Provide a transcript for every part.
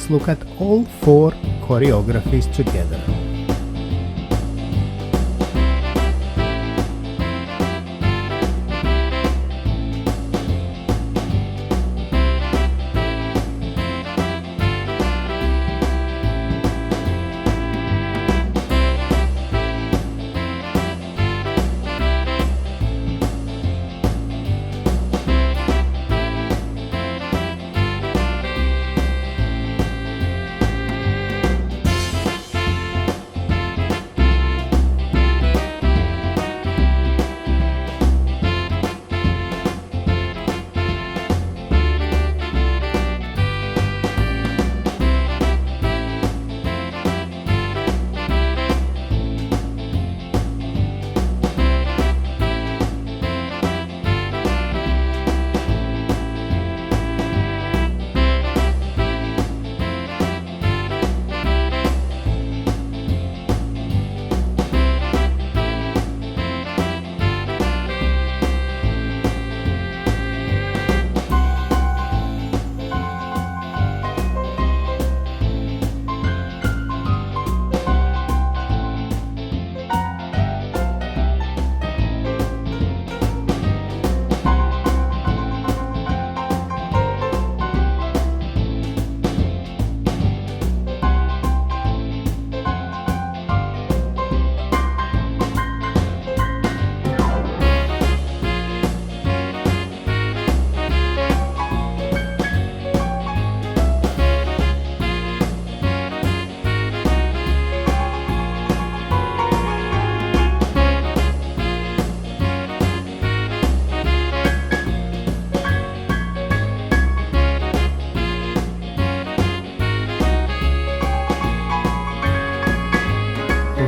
let's look at all 4 choreographies together.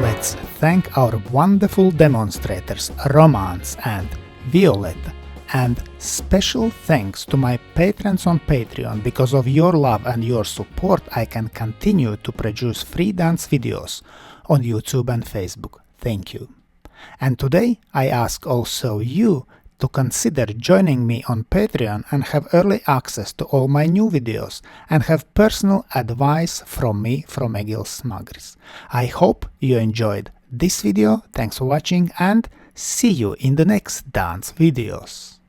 Let's thank our wonderful demonstrators Romance and Violetta, and special thanks to my patrons on Patreon. Because of your love and your support I can continue to produce free dance videos on YouTube and Facebook. Thank you. And today I ask also you to consider joining me on Patreon and have early access to all my new videos and have personal advice from me, from Egils Smagris. I hope you enjoyed this video, thanks for watching, and see you in the next dance videos.